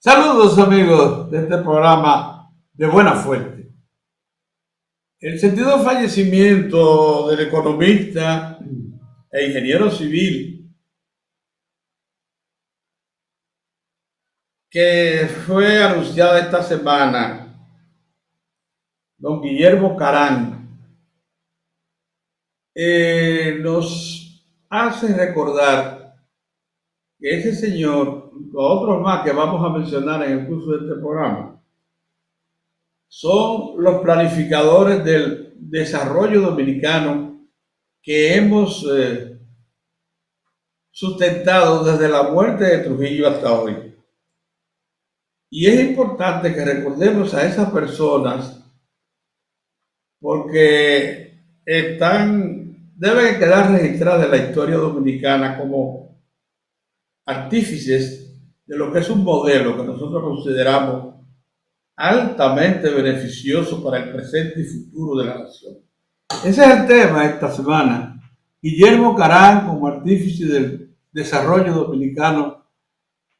Saludos amigos de este programa de Buena Fuente. El sentido de fallecimiento del economista e ingeniero civil que fue anunciado esta semana, don Guillermo Caram, nos hace recordar que ese señor, junto a otros más que vamos a mencionar en el curso de este programa, son los planificadores del desarrollo dominicano que hemos sustentado desde la muerte de Trujillo hasta hoy. Y es importante que recordemos a esas personas porque deben quedar registradas en la historia dominicana como artífices de lo que es un modelo que nosotros consideramos altamente beneficioso para el presente y futuro de la nación. Ese es el tema de esta semana. Guillermo Caram como artífice del desarrollo dominicano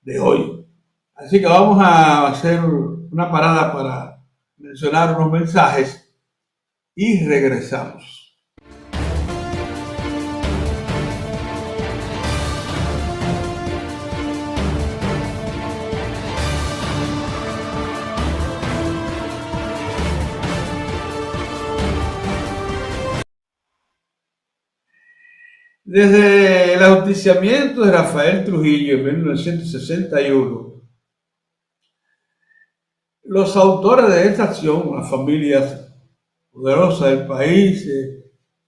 de hoy. Así que vamos a hacer una parada para mencionar unos mensajes y regresamos. Desde el ajusticiamiento de Rafael Trujillo en 1961, los autores de esta acción, las familias poderosas del país,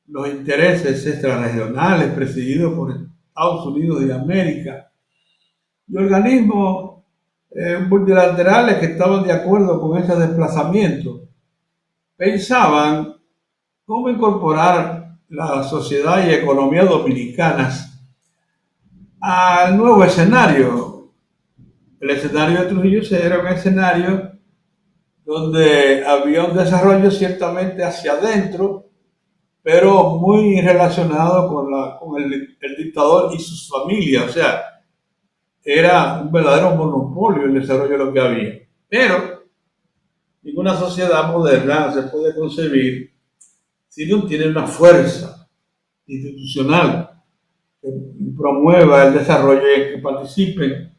los intereses extrarregionales presididos por Estados Unidos de América y organismos multilaterales que estaban de acuerdo con ese desplazamiento, pensaban cómo incorporar la sociedad y economía dominicanas al nuevo escenario. El escenario de Trujillo era un escenario donde había un desarrollo ciertamente hacia adentro, pero muy relacionado con el dictador y sus familias. O sea, era un verdadero monopolio el desarrollo de lo que había. Pero ninguna sociedad moderna se puede concebir si no tiene una fuerza institucional que promueva el desarrollo y que participen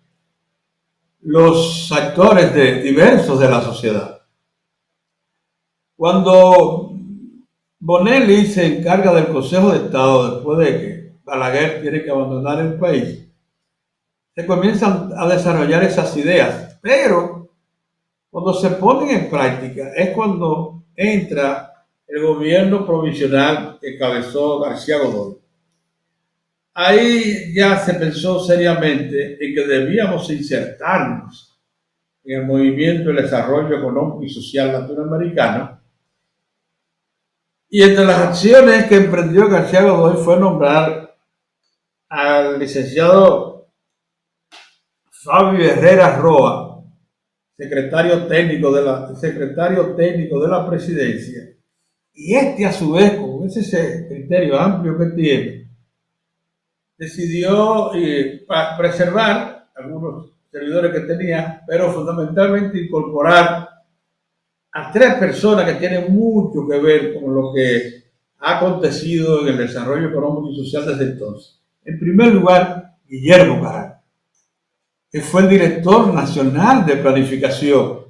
los actores diversos de la sociedad. Cuando Bonelli se encarga del Consejo de Estado después de que Balaguer tiene que abandonar el país, se comienzan a desarrollar esas ideas, pero cuando se ponen en práctica es cuando entra el gobierno provisional que encabezó García Godoy. Ahí ya se pensó seriamente en que debíamos insertarnos en el movimiento del desarrollo económico y social latinoamericano. Y entre las acciones que emprendió García Godoy fue nombrar al licenciado Fabio Herrera Roa, secretario técnico de la presidencia. Y a su vez, con ese criterio amplio que tiene, decidió preservar algunos servidores que tenía, pero fundamentalmente incorporar a tres personas que tienen mucho que ver con lo que ha acontecido en el desarrollo económico y social desde entonces. En primer lugar, Guillermo Caram, que fue el director nacional de planificación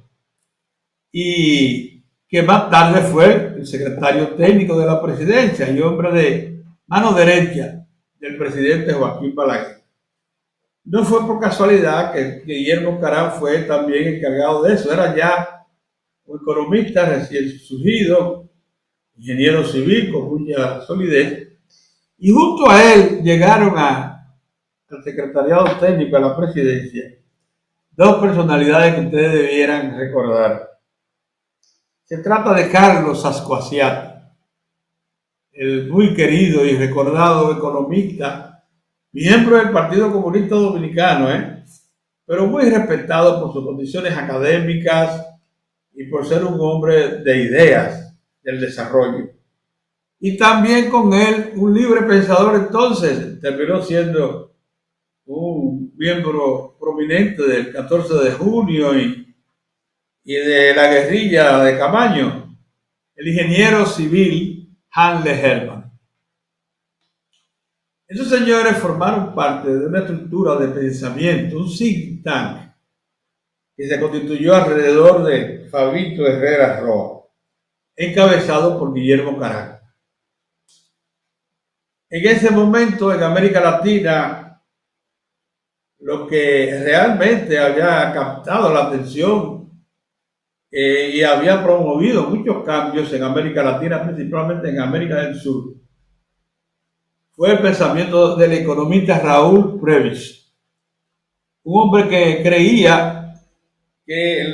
y que más tarde fue el secretario técnico de la presidencia y hombre de mano derecha del presidente Joaquín Balaguer. No fue por casualidad que Guillermo Caram fue también encargado de eso. Era ya un economista recién surgido, ingeniero civil con mucha solidez, y junto a él llegaron al secretariado técnico de la presidencia dos personalidades que ustedes debieran recordar. Se trata de Carlos Ascuasiat, el muy querido y recordado economista, miembro del Partido Comunista Dominicano, pero muy respetado por sus condiciones académicas y por ser un hombre de ideas del desarrollo. Y también con él un libre pensador, entonces terminó siendo un miembro prominente del 14 de junio y de la guerrilla de Camaño, el ingeniero civil Hanle Hermann. Esos señores formaron parte de una estructura de pensamiento, un think tank, que se constituyó alrededor de Fabito Herrera Roa, encabezado por Guillermo Carán. En ese momento, en América Latina, lo que realmente había captado la atención y había promovido muchos cambios en América Latina, principalmente en América del Sur, fue el pensamiento del economista Raúl Prebisch, un hombre que creía que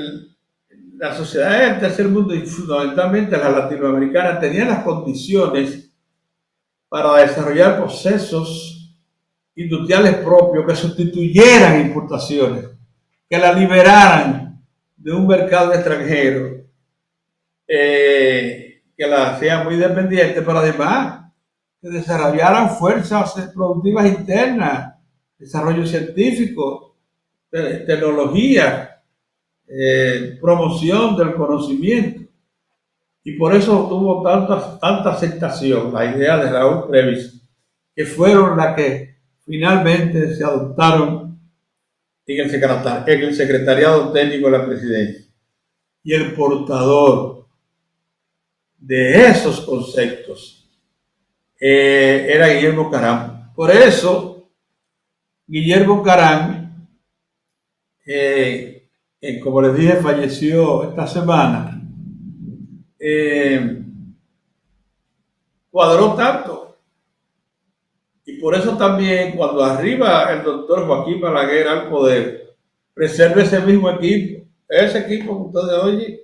las sociedades del tercer mundo y fundamentalmente las latinoamericanas tenían las condiciones para desarrollar procesos industriales propios que sustituyeran importaciones, que la liberaran de un mercado extranjero, que la hacían muy dependiente, pero además que desarrollaran fuerzas productivas internas, desarrollo científico, tecnología, promoción del conocimiento. Y por eso tuvo tanta aceptación la idea de Raúl Prebisch, que fueron las que finalmente se adoptaron en el secretariado técnico de la presidencia. Y el portador de esos conceptos era Guillermo Carán. Por eso, Guillermo Carán, como les dije, falleció esta semana, cuadró tanto. Y por eso también, cuando arriba el doctor Joaquín Balaguer al poder, preserve ese mismo equipo, ese equipo que ustedes oyen,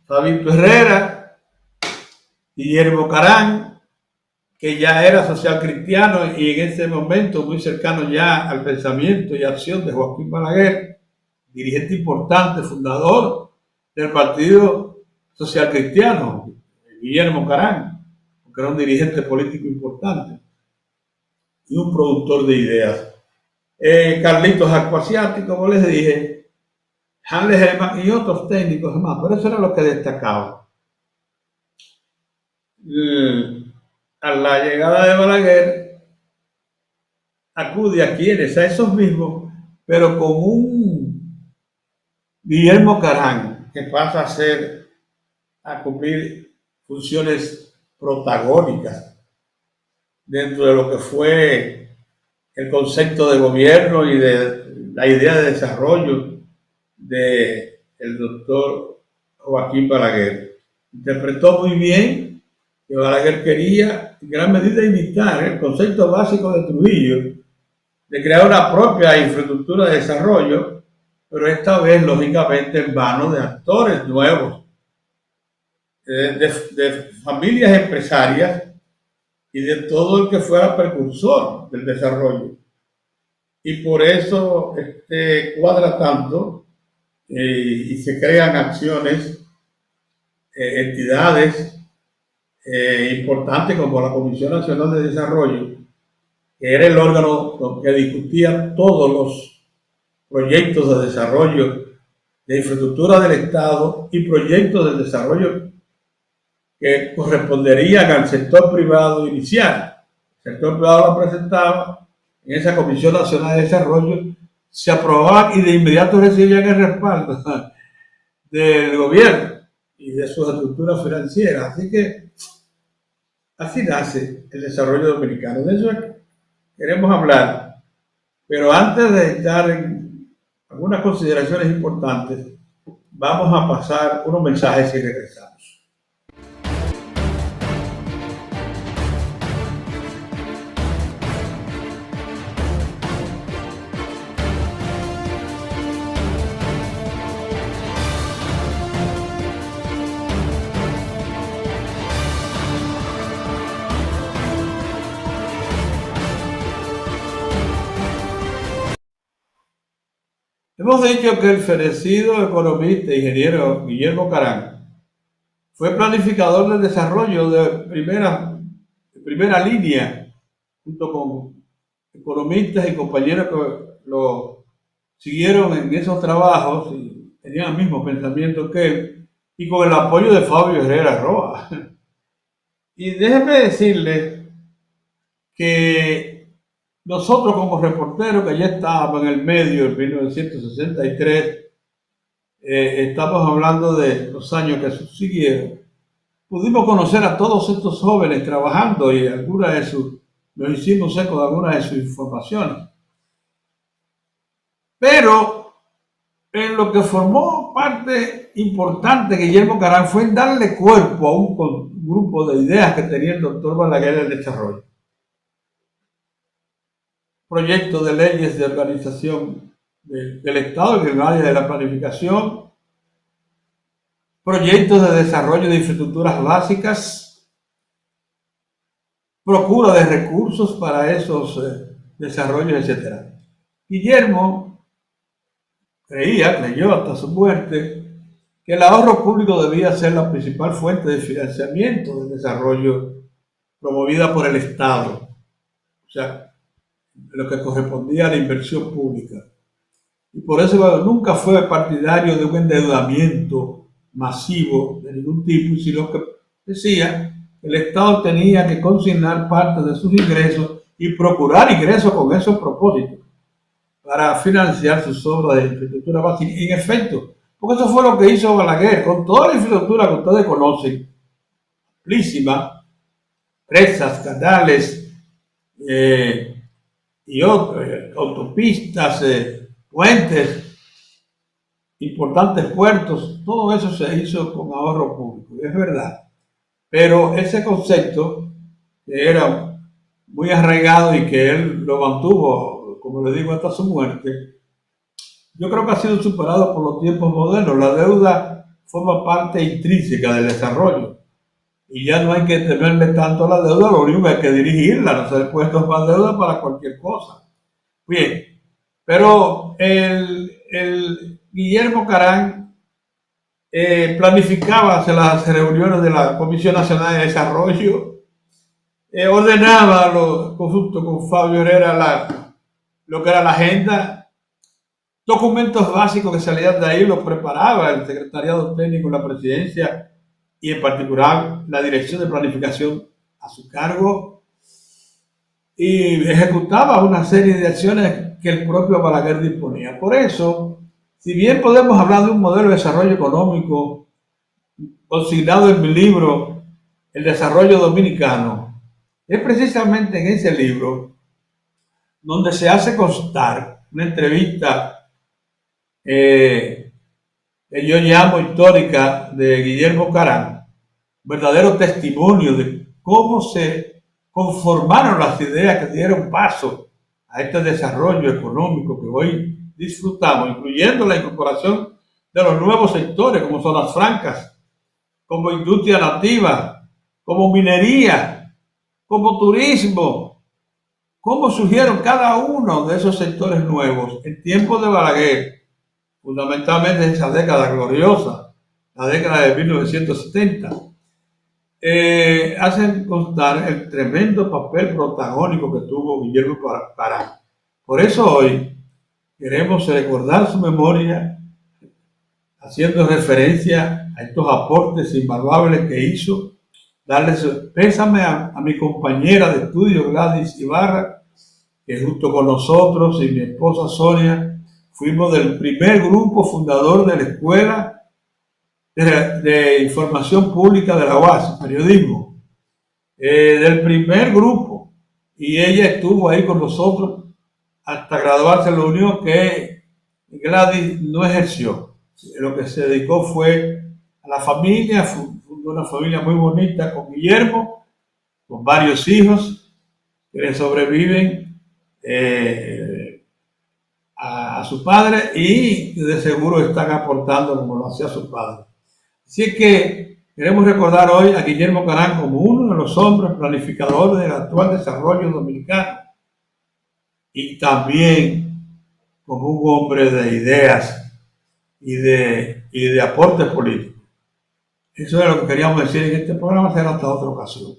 Fabito Herrera, Guillermo Carán, que ya era social cristiano y en ese momento muy cercano ya al pensamiento y acción de Joaquín Balaguer, dirigente importante, fundador del Partido Social Cristiano, Guillermo Carán, que era un dirigente político importante y un productor de ideas. Carlitos Acquasiati, como les dije, Hanle Hermann y otros técnicos más, pero eso era lo que destacaba. A la llegada de Balaguer, acude a quienes, a esos mismos, pero con un Guillermo Carán que pasa a cumplir funciones protagónicas dentro de lo que fue el concepto de gobierno y de la idea de desarrollo del doctor Joaquín Balaguer. Interpretó muy bien que Balaguer quería en gran medida imitar el concepto básico de Trujillo, de crear una propia infraestructura de desarrollo, pero esta vez, lógicamente, en manos de actores nuevos, de familias empresarias y de todo el que fuera precursor del desarrollo. Y por eso cuadra tanto y se crean acciones, entidades importantes como la Comisión Nacional de Desarrollo, que era el órgano que discutía todos los proyectos de desarrollo de infraestructura del Estado y proyectos de desarrollo que corresponderían al sector privado inicial. El sector privado lo presentaba en esa Comisión Nacional de Desarrollo, se aprobaban y de inmediato recibían el respaldo del gobierno y de sus estructuras financieras. Así que así nace el desarrollo dominicano. De eso queremos hablar. Pero antes de estar en algunas consideraciones importantes, vamos a pasar unos mensajes y regresamos. Hemos dicho que el fenecido economista e ingeniero Guillermo Carán fue planificador del desarrollo de primera línea, junto con economistas y compañeros que lo siguieron en esos trabajos y tenían el mismo pensamiento que él, y con el apoyo de Fabio Herrera Roa. Y déjeme decirle que nosotros como reporteros que ya estábamos en el medio en 1963, estamos hablando de los años que siguieron, pudimos conocer a todos estos jóvenes trabajando y nos hicimos eco de algunas de sus informaciones. Pero en lo que formó parte importante Guillermo Caram fue en darle cuerpo a un grupo de ideas que tenía el doctor Balaguer del desarrollo. Proyectos de leyes de organización del Estado en el área de la planificación, proyectos de desarrollo de infraestructuras básicas, procura de recursos para esos desarrollos, etc. Guillermo creyó hasta su muerte que el ahorro público debía ser la principal fuente de financiamiento del desarrollo promovida por el Estado, o sea, lo que correspondía a la inversión pública. Y por eso nunca fue partidario de un endeudamiento masivo de ningún tipo, sino que decía que el Estado tenía que consignar parte de sus ingresos y procurar ingresos con esos propósitos para financiar sus obras de infraestructura básica. Y en efecto, porque eso fue lo que hizo Balaguer con toda la infraestructura que ustedes conocen, amplísima, presas, canales y autopistas, puentes, importantes puertos, todo eso se hizo con ahorro público, es verdad. Pero ese concepto, que era muy arraigado y que él lo mantuvo, como le digo, hasta su muerte, yo creo que ha sido superado por los tiempos modernos. La deuda forma parte intrínseca del desarrollo y ya no hay que temerle tanto a la deuda, lo único que hay que dirigirla, no se le puede tomar deuda para cualquier cosa. Bien, pero el Guillermo Caram planificaba las reuniones de la Comisión Nacional de Desarrollo, ordenaba junto con Fabio Herrera lo que era la agenda, documentos básicos que salían de ahí los preparaba el secretariado técnico de la presidencia y en particular la dirección de planificación a su cargo, y ejecutaba una serie de acciones que el propio Balaguer disponía. Por eso, si bien podemos hablar de un modelo de desarrollo económico consignado en mi libro El Desarrollo Dominicano, es precisamente en ese libro donde se hace constar una entrevista que yo llamo histórica de Guillermo Caram, verdadero testimonio de cómo se conformaron las ideas que dieron paso a este desarrollo económico que hoy disfrutamos, incluyendo la incorporación de los nuevos sectores como zonas francas, como industria nativa, como minería, como turismo, cómo surgieron cada uno de esos sectores nuevos en tiempos de Balaguer, fundamentalmente en esa década gloriosa, la década de 1970. Hacen constar el tremendo papel protagónico que tuvo Guillermo Caram. Por eso hoy queremos recordar su memoria, haciendo referencia a estos aportes invaluables que hizo, darles pésame a mi compañera de estudio Gladys Ibarra, que junto con nosotros y mi esposa Sonia fuimos del primer grupo fundador de la Escuela de Información Pública de la UAS, periodismo, del primer grupo, y ella estuvo ahí con nosotros hasta graduarse. Lo único que Gladys no ejerció, lo que se dedicó fue a la familia, fundó una familia muy bonita con Guillermo, con varios hijos que le sobreviven a su padre y de seguro están aportando como lo hacía su padre. Así que queremos recordar hoy a Guillermo Caram como uno de los hombres planificadores del actual desarrollo dominicano y también como un hombre de ideas y de aportes políticos. Eso es lo que queríamos decir en este programa, será hasta otra ocasión.